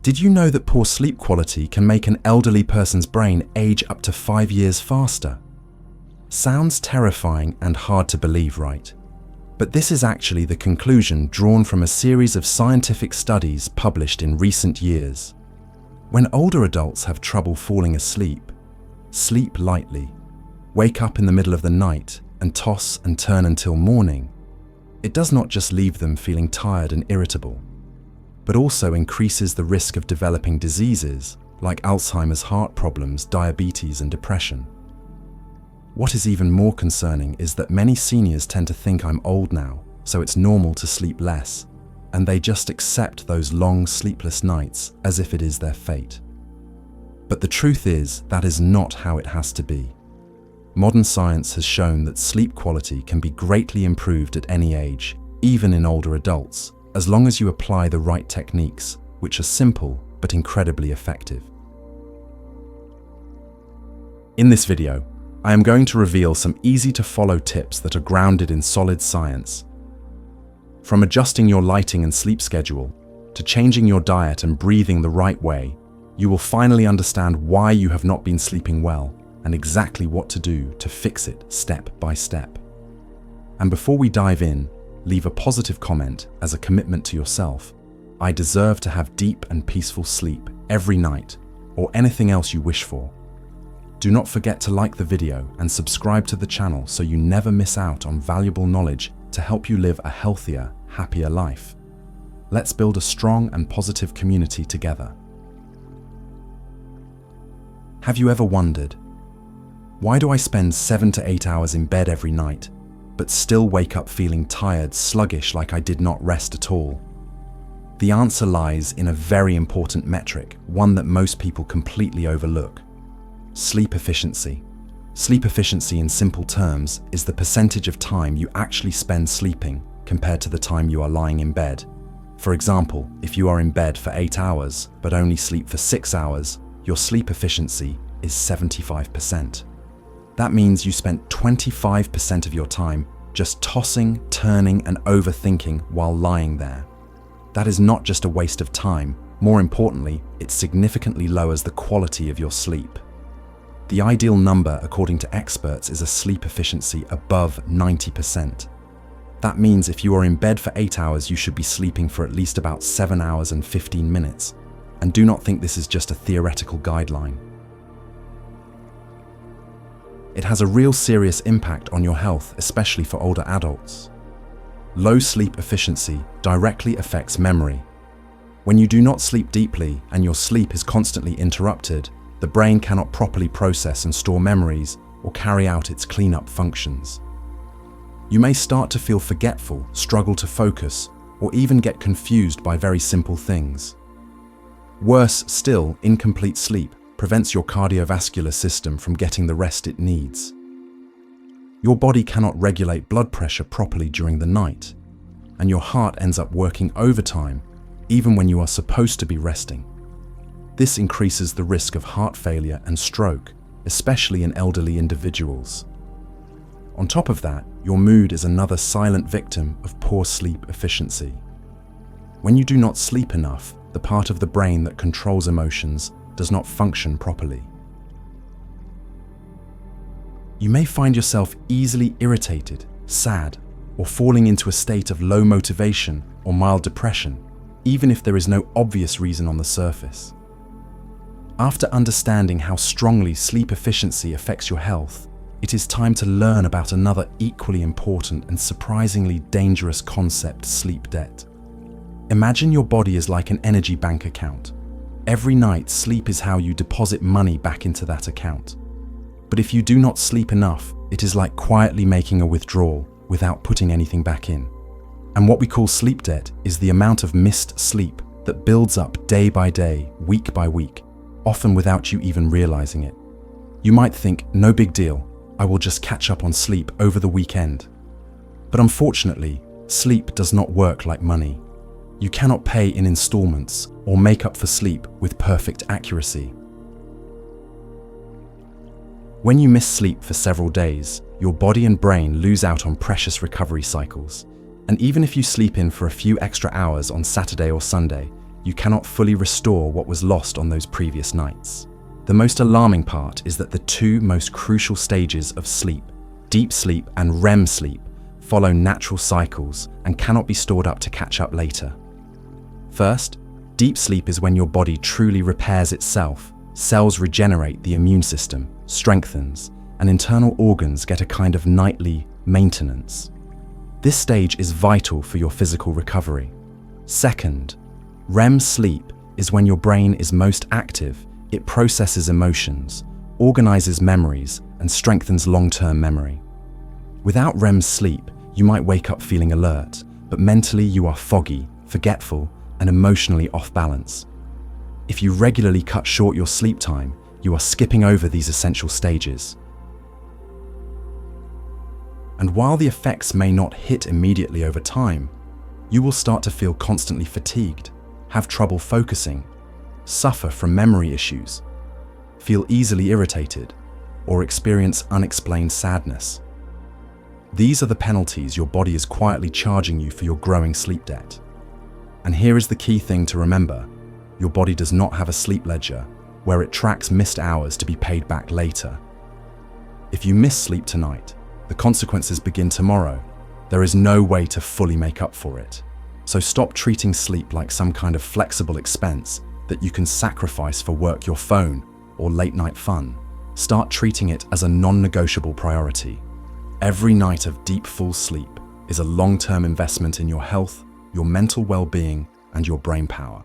Did you know that poor sleep quality can make an elderly person's brain age up to 5 years faster? Sounds terrifying and hard to believe, right? But this is actually the conclusion drawn from a series of scientific studies published in recent years. When older adults have trouble falling asleep, sleep lightly, wake up in the middle of the night, and toss and turn until morning, it does not just leave them feeling tired and irritable, but also increases the risk of developing diseases like Alzheimer's, heart problems, diabetes, and depression. What is even more concerning is that many seniors tend to think I'm old now, so it's normal to sleep less, and they just accept those long sleepless nights as if it is their fate. But the truth is, that is not how it has to be. Modern science has shown that sleep quality can be greatly improved at any age, even in older adults, as long as you apply the right techniques, which are simple but incredibly effective. In this video, I am going to reveal some easy-to-follow tips that are grounded in solid science. From adjusting your lighting and sleep schedule, to changing your diet and breathing the right way, you will finally understand why you have not been sleeping well and exactly what to do to fix it step by step. And before we dive in, leave a positive comment as a commitment to yourself. I deserve to have deep and peaceful sleep every night, or anything else you wish for. Do not forget to like the video and subscribe to the channel so you never miss out on valuable knowledge to help you live a healthier, happier life. Let's build a strong and positive community together. Have you ever wondered, why do I spend 7 to 8 hours in bed every night, but still wake up feeling tired, sluggish, like I did not rest at all? The answer lies in a very important metric, one that most people completely overlook: sleep efficiency. Sleep efficiency, in simple terms, is the percentage of time you actually spend sleeping compared to the time you are lying in bed. For example, if you are in bed for 8 hours but only sleep for 6 hours, your sleep efficiency is 75%. That means you spent 25% of your time just tossing, turning, and overthinking while lying there. That is not just a waste of time. More importantly, it significantly lowers the quality of your sleep. The ideal number, according to experts, is a sleep efficiency above 90%. That means if you are in bed for 8 hours, you should be sleeping for at least about 7 hours and 15 minutes. And do not think this is just a theoretical guideline. It has a real serious impact on your health, especially for older adults. Low sleep efficiency directly affects memory. When you do not sleep deeply and your sleep is constantly interrupted, the brain cannot properly process and store memories or carry out its cleanup functions. You may start to feel forgetful, struggle to focus, or even get confused by very simple things. Worse still, incomplete sleep prevents your cardiovascular system from getting the rest it needs. Your body cannot regulate blood pressure properly during the night, and your heart ends up working overtime even when you are supposed to be resting. This increases the risk of heart failure and stroke, especially in elderly individuals. On top of that, your mood is another silent victim of poor sleep efficiency. When you do not sleep enough, the part of the brain that controls emotions does not function properly. You may find yourself easily irritated, sad, or falling into a state of low motivation or mild depression, even if there is no obvious reason on the surface. After understanding how strongly sleep efficiency affects your health, it is time to learn about another equally important and surprisingly dangerous concept: sleep debt. Imagine your body is like an energy bank account. Every night, sleep is how you deposit money back into that account. But if you do not sleep enough, it is like quietly making a withdrawal without putting anything back in. And what we call sleep debt is the amount of missed sleep that builds up day by day, week by week, often without you even realizing it. You might think, no big deal, I will just catch up on sleep over the weekend. But unfortunately, sleep does not work like money. You cannot pay in installments or make up for sleep with perfect accuracy. When you miss sleep for several days, your body and brain lose out on precious recovery cycles. And even if you sleep in for a few extra hours on Saturday or Sunday, you cannot fully restore what was lost on those previous nights. The most alarming part is that the two most crucial stages of sleep, deep sleep and REM sleep, follow natural cycles and cannot be stored up to catch up later. First, deep sleep is when your body truly repairs itself, cells regenerate, the immune system strengthens, and internal organs get a kind of nightly maintenance. This stage is vital for your physical recovery. Second, REM sleep is when your brain is most active. It processes emotions, organizes memories, and strengthens long-term memory. Without REM sleep, you might wake up feeling alert, but mentally you are foggy, forgetful, and emotionally off balance. If you regularly cut short your sleep time, you are skipping over these essential stages. And while the effects may not hit immediately over time, you will start to feel constantly fatigued, have trouble focusing, suffer from memory issues, feel easily irritated, or experience unexplained sadness. These are the penalties your body is quietly charging you for your growing sleep debt. And here is the key thing to remember: your body does not have a sleep ledger where it tracks missed hours to be paid back later. If you miss sleep tonight, the consequences begin tomorrow. There is no way to fully make up for it. So stop treating sleep like some kind of flexible expense that you can sacrifice for work, your phone, or late night fun. Start treating it as a non-negotiable priority. Every night of deep, full sleep is a long-term investment in your health, your mental well-being, and your brain power.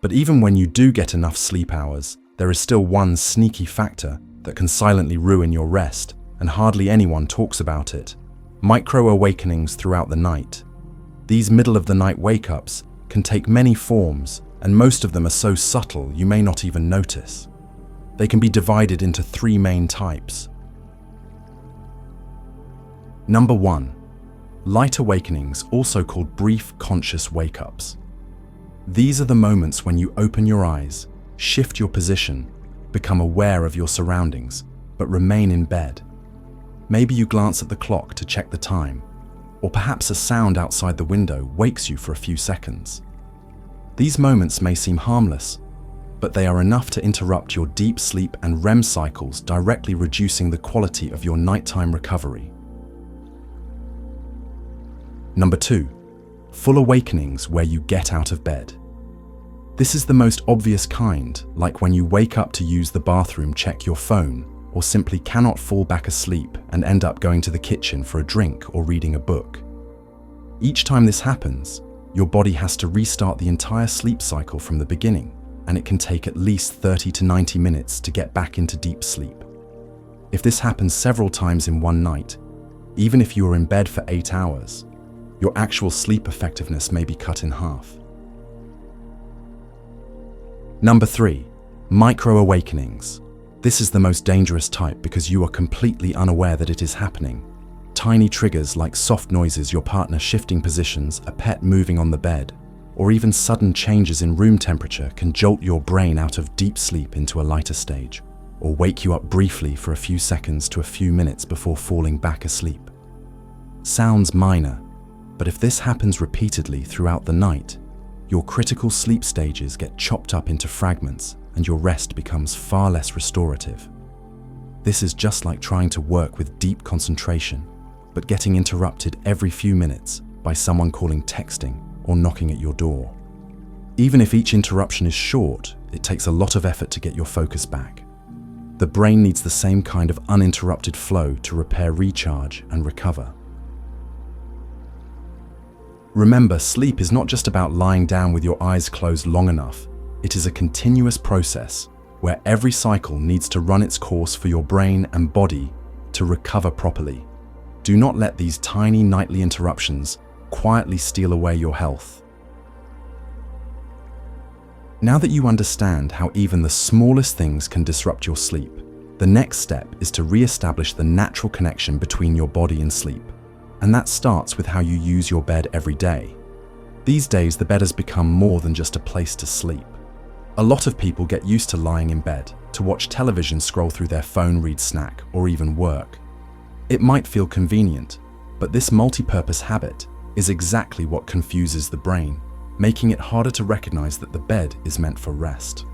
But even when you do get enough sleep hours, there is still one sneaky factor that can silently ruin your rest, and hardly anyone talks about it: micro-awakenings throughout the night. These middle-of-the-night wake-ups can take many forms, and most of them are so subtle you may not even notice. They can be divided into three main types. Number 1. Light awakenings, also called brief conscious wake-ups. These are the moments when you open your eyes, shift your position, become aware of your surroundings, but remain in bed. Maybe you glance at the clock to check the time, or perhaps a sound outside the window wakes you for a few seconds. These moments may seem harmless, but they are enough to interrupt your deep sleep and REM cycles, directly reducing the quality of your nighttime recovery. Number 2. Full awakenings where you get out of bed. This is the most obvious kind, like when you wake up to use the bathroom, check your phone, or simply cannot fall back asleep and end up going to the kitchen for a drink or reading a book. Each time this happens, your body has to restart the entire sleep cycle from the beginning, and it can take at least 30 to 90 minutes to get back into deep sleep. If this happens several times in one night, even if you are in bed for 8 hours, your actual sleep effectiveness may be cut in half. Number 3. Micro-awakenings. This is the most dangerous type because you are completely unaware that it is happening. Tiny triggers like soft noises, your partner shifting positions, a pet moving on the bed, or even sudden changes in room temperature can jolt your brain out of deep sleep into a lighter stage, or wake you up briefly for a few seconds to a few minutes before falling back asleep. Sounds minor, but if this happens repeatedly throughout the night, your critical sleep stages get chopped up into fragments and your rest becomes far less restorative. This is just like trying to work with deep concentration, but getting interrupted every few minutes by someone calling, texting, or knocking at your door. Even if each interruption is short, it takes a lot of effort to get your focus back. The brain needs the same kind of uninterrupted flow to repair, recharge, and recover. Remember, sleep is not just about lying down with your eyes closed long enough. It is a continuous process where every cycle needs to run its course for your brain and body to recover properly. Do not let these tiny nightly interruptions quietly steal away your health. Now that you understand how even the smallest things can disrupt your sleep, the next step is to re-establish the natural connection between your body and sleep. And that starts with how you use your bed every day. These days, the bed has become more than just a place to sleep. A lot of people get used to lying in bed, to watch television, scroll through their phone, read, snack, or even work. It might feel convenient, but this multi-purpose habit is exactly what confuses the brain, making it harder to recognize that the bed is meant for rest.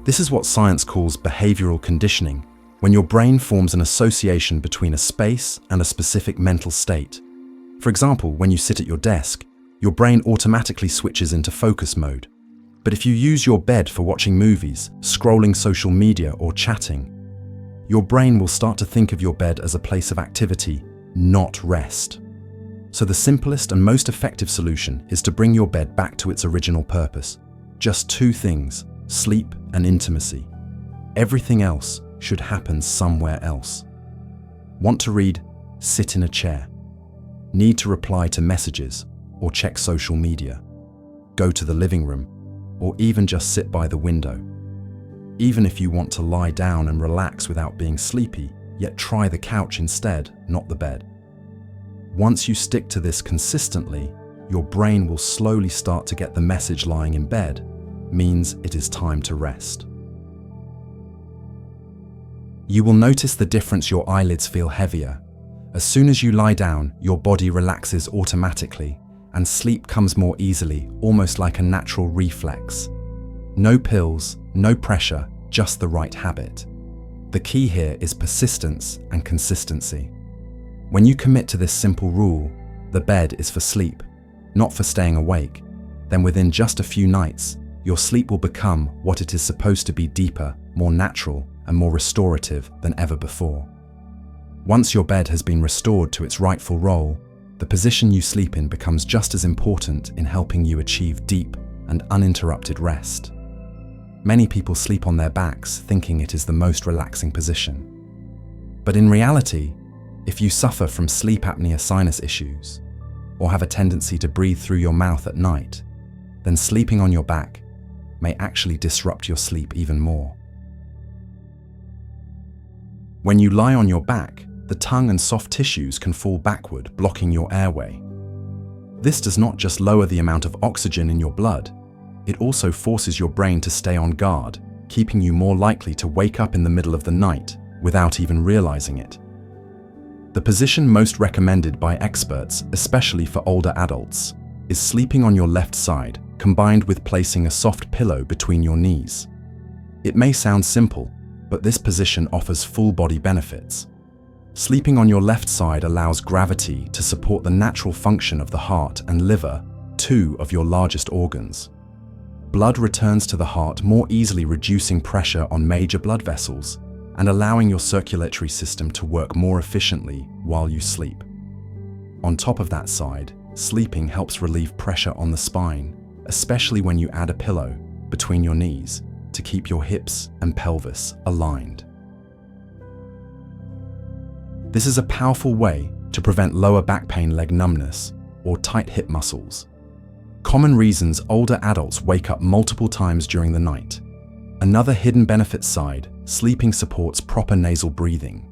This is what science calls behavioral conditioning, when your brain forms an association between a space and a specific mental state. For example, when you sit at your desk, your brain automatically switches into focus mode. But if you use your bed for watching movies, scrolling social media, or chatting, your brain will start to think of your bed as a place of activity, not rest. So the simplest and most effective solution is to bring your bed back to its original purpose. Just two things: sleep and intimacy. Everything else should happen somewhere else. Want to read? Sit in a chair. Need to reply to messages or check social media? Go to the living room, or even just sit by the window. Even if you want to lie down and relax without being sleepy, yet try the couch instead, not the bed. Once you stick to this consistently, your brain will slowly start to get the message lying in bed means it is time to rest. You will notice the difference. Your eyelids feel heavier. As soon as you lie down, your body relaxes automatically, and sleep comes more easily, almost like a natural reflex. No pills, no pressure, just the right habit. The key here is persistence and consistency. When you commit to this simple rule, the bed is for sleep, not for staying awake, then within just a few nights, your sleep will become what it is supposed to be: deeper, more natural, and more restorative than ever before. Once your bed has been restored to its rightful role, the position you sleep in becomes just as important in helping you achieve deep and uninterrupted rest. Many people sleep on their backs thinking it is the most relaxing position. But in reality, if you suffer from sleep apnea sinus issues, or have a tendency to breathe through your mouth at night, then sleeping on your back may actually disrupt your sleep even more. When you lie on your back, the tongue and soft tissues can fall backward, blocking your airway. This does not just lower the amount of oxygen in your blood, it also forces your brain to stay on guard, keeping you more likely to wake up in the middle of the night without even realizing it. The position most recommended by experts, especially for older adults, is sleeping on your left side, combined with placing a soft pillow between your knees. It may sound simple, but this position offers full body benefits. Sleeping on your left side allows gravity to support the natural function of the heart and liver, two of your largest organs. Blood returns to the heart more easily, reducing pressure on major blood vessels and allowing your circulatory system to work more efficiently while you sleep. On top of that side, sleeping helps relieve pressure on the spine, especially when you add a pillow between your knees to keep your hips and pelvis aligned. This is a powerful way to prevent lower back pain, leg numbness, or tight hip muscles. Common reasons older adults wake up multiple times during the night. Another hidden benefit side, sleeping supports proper nasal breathing.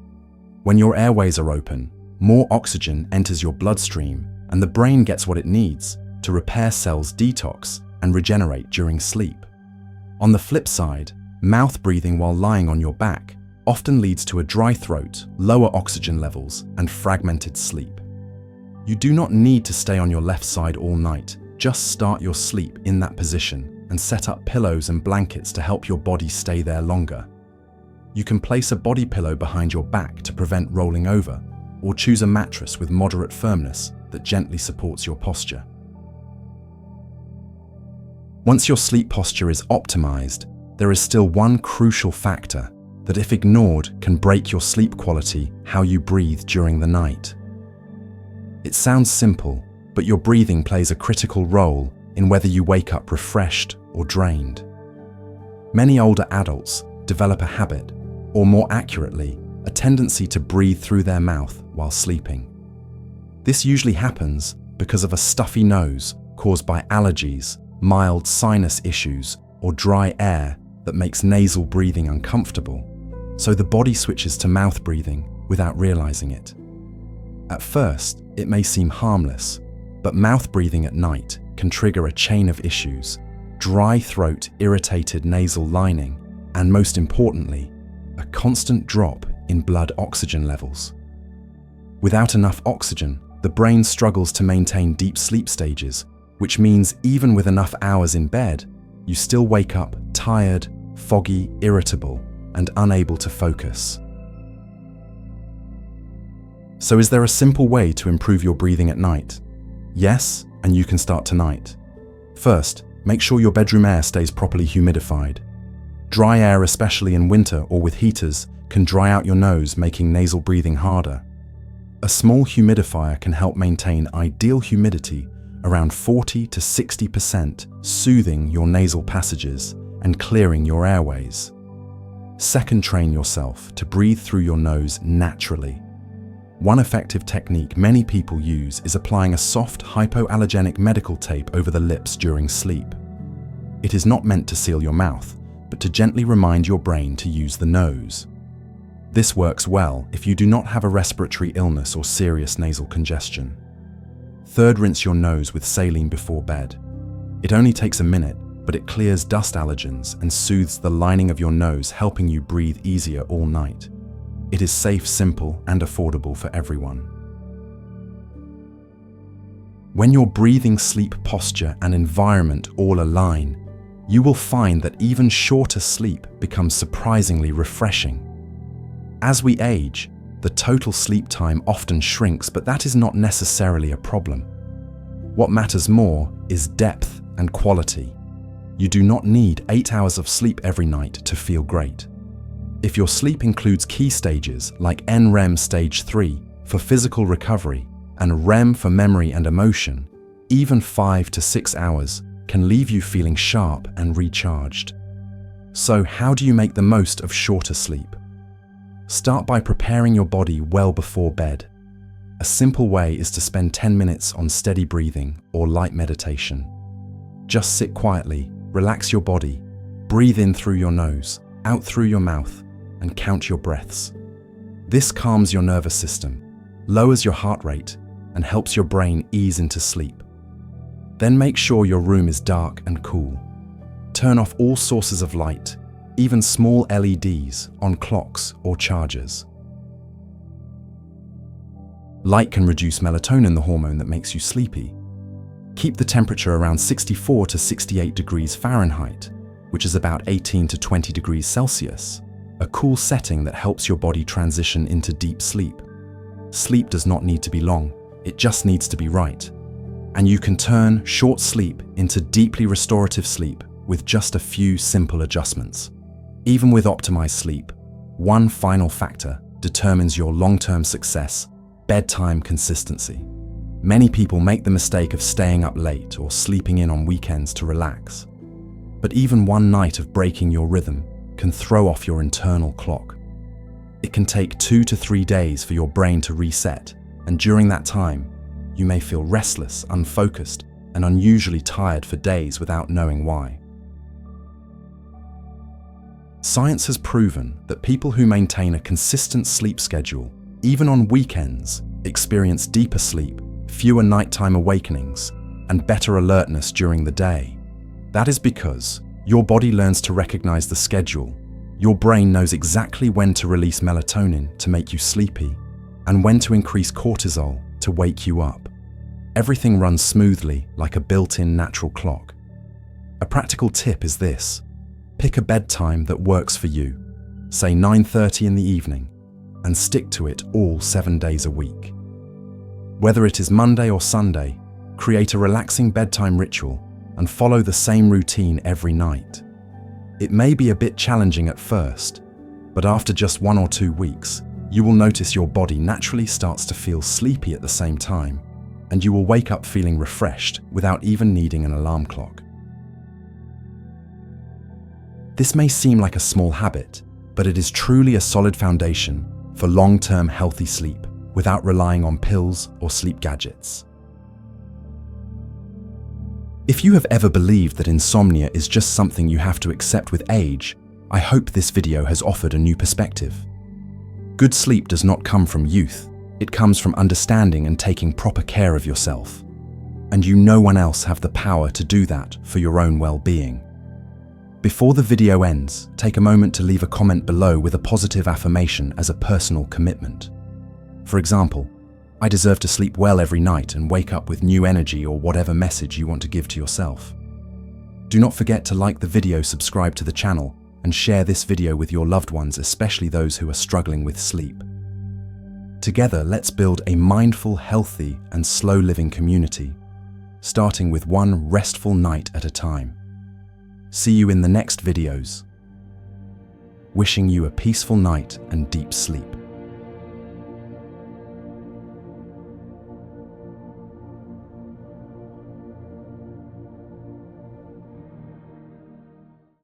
When your airways are open, more oxygen enters your bloodstream and the brain gets what it needs to repair cells, detox, and regenerate during sleep. On the flip side, mouth breathing while lying on your back often leads to a dry throat, lower oxygen levels, and fragmented sleep. You do not need to stay on your left side all night. Just start your sleep in that position and set up pillows and blankets to help your body stay there longer. You can place a body pillow behind your back to prevent rolling over, or choose a mattress with moderate firmness that gently supports your posture. Once your sleep posture is optimized, there is still one crucial factor that, if ignored, can break your sleep quality: how you breathe during the night. It sounds simple, but your breathing plays a critical role in whether you wake up refreshed or drained. Many older adults develop a habit, or more accurately, a tendency to breathe through their mouth while sleeping. This usually happens because of a stuffy nose caused by allergies, mild sinus issues, or dry air that makes nasal breathing uncomfortable, so the body switches to mouth breathing without realizing it. At first, it may seem harmless, but mouth breathing at night can trigger a chain of issues: dry throat, irritated nasal lining, and most importantly, a constant drop in blood oxygen levels. Without enough oxygen, the brain struggles to maintain deep sleep stages, which means even with enough hours in bed, you still wake up tired, foggy, irritable, and unable to focus. So is there a simple way to improve your breathing at night? Yes, and you can start tonight. First, make sure your bedroom air stays properly humidified. Dry air, especially in winter or with heaters, can dry out your nose, making nasal breathing harder. A small humidifier can help maintain ideal humidity around 40 to 60%, soothing your nasal passages and clearing your airways. Second, train yourself to breathe through your nose naturally. One effective technique many people use is applying a soft hypoallergenic medical tape over the lips during sleep. It is not meant to seal your mouth, but to gently remind your brain to use the nose. This works well if you do not have a respiratory illness or serious nasal congestion. Third, rinse your nose with saline before bed. It only takes a minute, but it clears dust allergens and soothes the lining of your nose, helping you breathe easier all night. It is safe, simple, and affordable for everyone. When your breathing, sleep posture, and environment all align, you will find that even shorter sleep becomes surprisingly refreshing. As we age, the total sleep time often shrinks, but that is not necessarily a problem. What matters more is depth and quality. You do not need 8 hours of sleep every night to feel great. If your sleep includes key stages like NREM stage 3 for physical recovery and REM for memory and emotion, even 5 to 6 hours can leave you feeling sharp and recharged. So how do you make the most of shorter sleep? Start by preparing your body well before bed. A simple way is to spend 10 minutes on steady breathing or light meditation. Just sit quietly, relax your body, breathe in through your nose, out through your mouth, and count your breaths. This calms your nervous system, lowers your heart rate, and helps your brain ease into sleep. Then make sure your room is dark and cool. Turn off all sources of light, even small LEDs on clocks or chargers. Light can reduce melatonin, the hormone that makes you sleepy. Keep the temperature around 64 to 68 degrees Fahrenheit, which is about 18 to 20 degrees Celsius, a cool setting that helps your body transition into deep sleep. Sleep does not need to be long, it just needs to be right. And you can turn short sleep into deeply restorative sleep with just a few simple adjustments. Even with optimized sleep, one final factor determines your long-term success: bedtime consistency. Many people make the mistake of staying up late or sleeping in on weekends to relax. But even one night of breaking your rhythm can throw off your internal clock. It can take 2 to 3 days for your brain to reset, and during that time, you may feel restless, unfocused, and unusually tired for days without knowing why. Science has proven that people who maintain a consistent sleep schedule, even on weekends, experience deeper sleep, fewer nighttime awakenings, and better alertness during the day. That is because your body learns to recognize the schedule. Your brain knows exactly when to release melatonin to make you sleepy, and when to increase cortisol to wake you up. Everything runs smoothly like a built-in natural clock. A practical tip is this: pick a bedtime that works for you, say 9:30 in the evening, and stick to it all 7 days a week. Whether it is Monday or Sunday, create a relaxing bedtime ritual and follow the same routine every night. It may be a bit challenging at first, but after just 1 or 2 weeks, you will notice your body naturally starts to feel sleepy at the same time, and you will wake up feeling refreshed without even needing an alarm clock. This may seem like a small habit, but it is truly a solid foundation for long-term healthy sleep without relying on pills or sleep gadgets. If you have ever believed that insomnia is just something you have to accept with age, I hope this video has offered a new perspective. Good sleep does not come from youth, it comes from understanding and taking proper care of yourself. And no one else have the power to do that for your own well-being. Before the video ends, take a moment to leave a comment below with a positive affirmation as a personal commitment. For example, I deserve to sleep well every night and wake up with new energy, or whatever message you want to give to yourself. Do not forget to like the video, subscribe to the channel, and share this video with your loved ones, especially those who are struggling with sleep. Together, let's build a mindful, healthy, and slow-living community, starting with one restful night at a time. See you in the next videos. Wishing you a peaceful night and deep sleep.